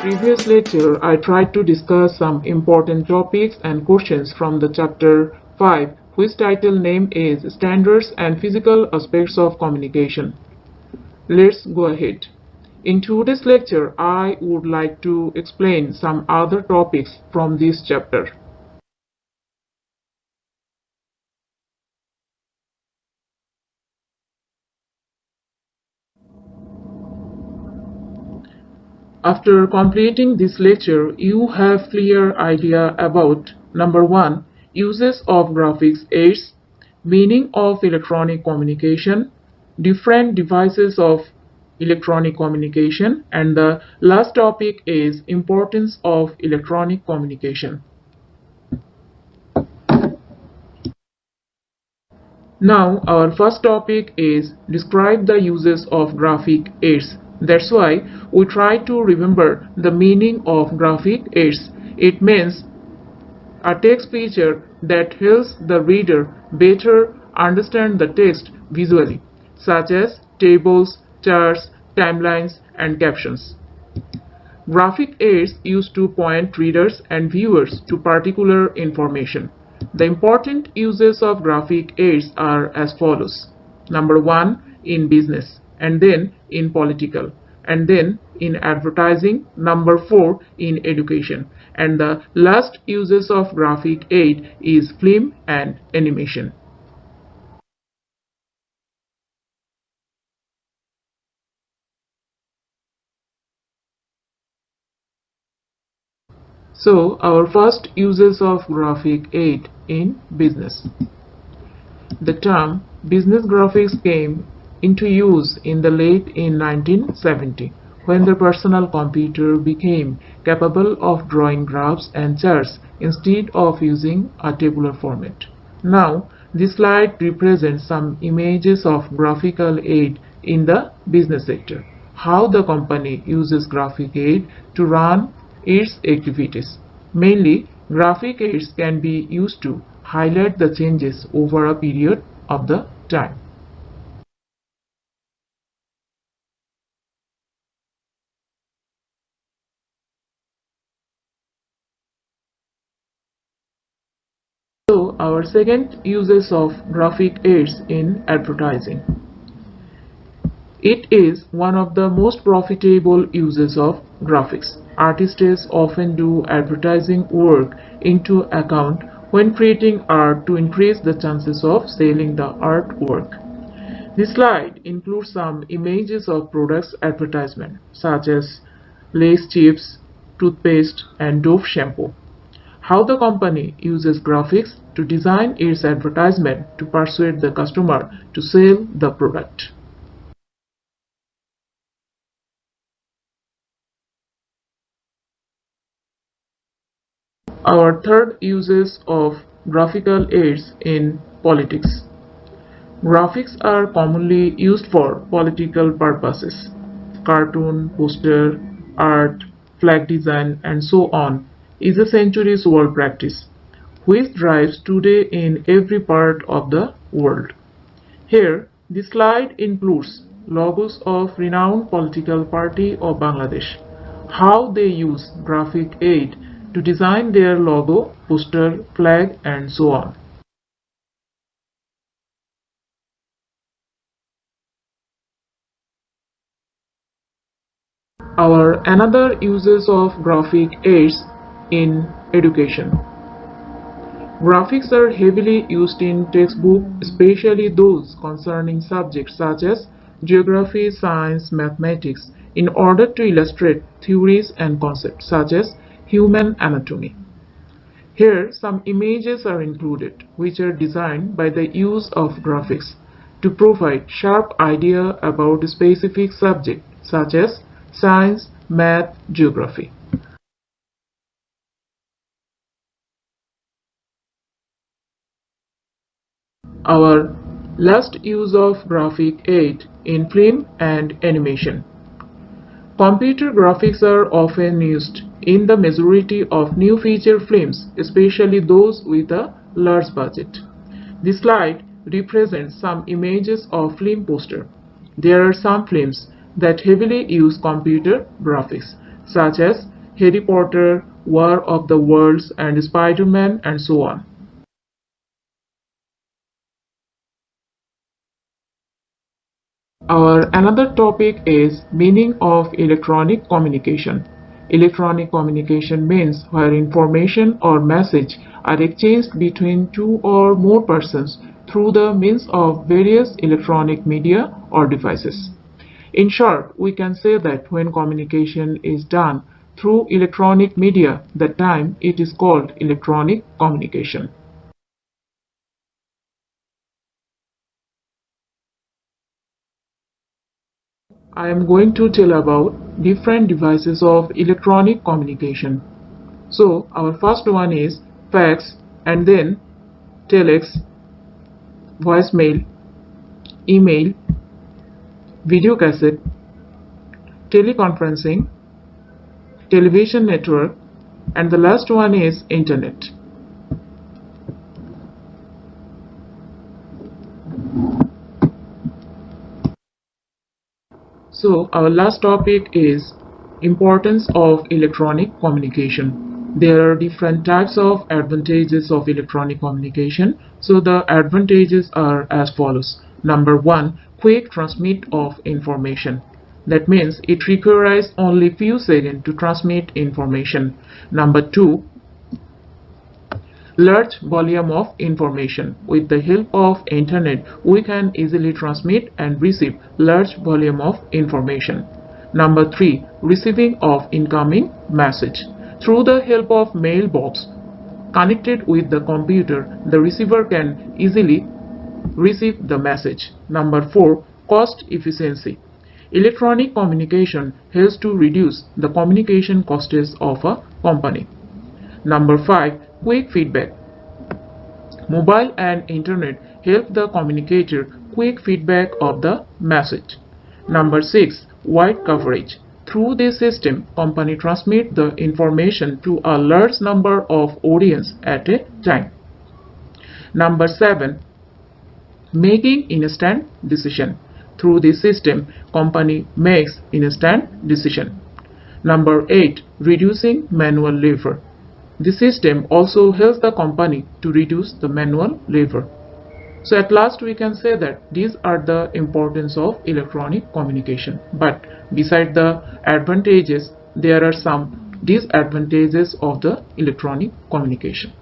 previous lecture, I tried to discuss some important topics and questions from the chapter 5, whose title name is Standards and Physical Aspects of Communication. Let's go ahead. In today's lecture, I would like to explain some other topics from this chapter. After completing this lecture, you have clear idea about number 1, uses of graphics aids, meaning of electronic communication, different devices of electronic communication, and the last topic is importance of electronic communication. Now our first topic is describe the uses of graphic aids. That's why we try to remember the meaning of graphic aids. It means a text feature that helps the reader better understand the text visually, such as tables, charts, timelines, and captions. Graphic aids used to point readers and viewers to particular information. The important uses of graphic aids are as follows. Number 1, in business, and then in political, and then in advertising. Number 4, in education. And the last uses of graphic aid is film and animation. So, our first uses of graphic aid in business. The term business graphics came into use in the late in 1970 when the personal computer became capable of drawing graphs and charts instead of using a tabular format. Now, this slide represents some images of graphical aid in the business sector. How the company uses graphic aid to run its activities. Mainly, graphic aids can be used to highlight the changes over a period of the time. So, our second uses of graphic aids in advertising. It is one of the most profitable uses of graphics. Artists often do advertising work into account when creating art to increase the chances of selling the artwork. This slide includes some images of products advertisement such as Lay's chips, toothpaste, and Dove shampoo. How the company uses graphics to design its advertisement to persuade the customer to sell the product. Our third uses of graphical aids in politics. Graphics are commonly used for political purposes. Cartoon, poster, art, flag design, and so on is a centuries old practice, which drives today in every part of the world. Here, the slide includes logos of renowned political party of Bangladesh, how they use graphic aid to design their logo, poster, flag, and so on. Our another uses of graphic aids in education. Graphics are heavily used in textbooks, especially those concerning subjects such as geography, science, mathematics, in order to illustrate theories and concepts such as human anatomy. Here, some images are included, which are designed by the use of graphics to provide sharp idea about a specific subject such as science, math, geography. Our last use of graphic aid in film and animation. Computer graphics are often used in the majority of new feature films, especially those with a large budget. This slide represents some images of film poster. There are some films that heavily use computer graphics, such as Harry Potter, War of the Worlds, and Spider-Man, and so on. Our another topic is meaning of electronic communication. Electronic communication means where information or message are exchanged between two or more persons through the means of various electronic media or devices. In short, we can say that when communication is done through electronic media, that time it is called electronic communication. I am going to tell about different devices of electronic communication. So our first one is fax, and then telex, voicemail, email, video cassette, teleconferencing, television network, and the last one is internet. So our last topic is importance of electronic communication. There are different types of advantages of electronic communication. So the advantages are as follows. Number one, quick transmit of information. That means it requires only few seconds to transmit information. Number two, large volume of information. With the help of internet, we can easily transmit and receive large volume of information. Number 3. Receiving of incoming message. Through the help of mailbox connected with the computer, the receiver can easily receive the message. Number 4. Cost efficiency. Electronic communication helps to reduce the communication costs of a company. Number 5. Quick feedback. Mobile and internet help the communicator quick feedback of the message. Number 6. Wide coverage. Through this system, company transmit the information to a large number of audience at a time. Number 7. Making instant decision. Through this system, company makes instant decision. Number 8. Reducing manual labor. The system also helps the company to reduce the manual labor. So at last we can say that these are the importance of electronic communication. But beside the advantages, there are some disadvantages of the electronic communication.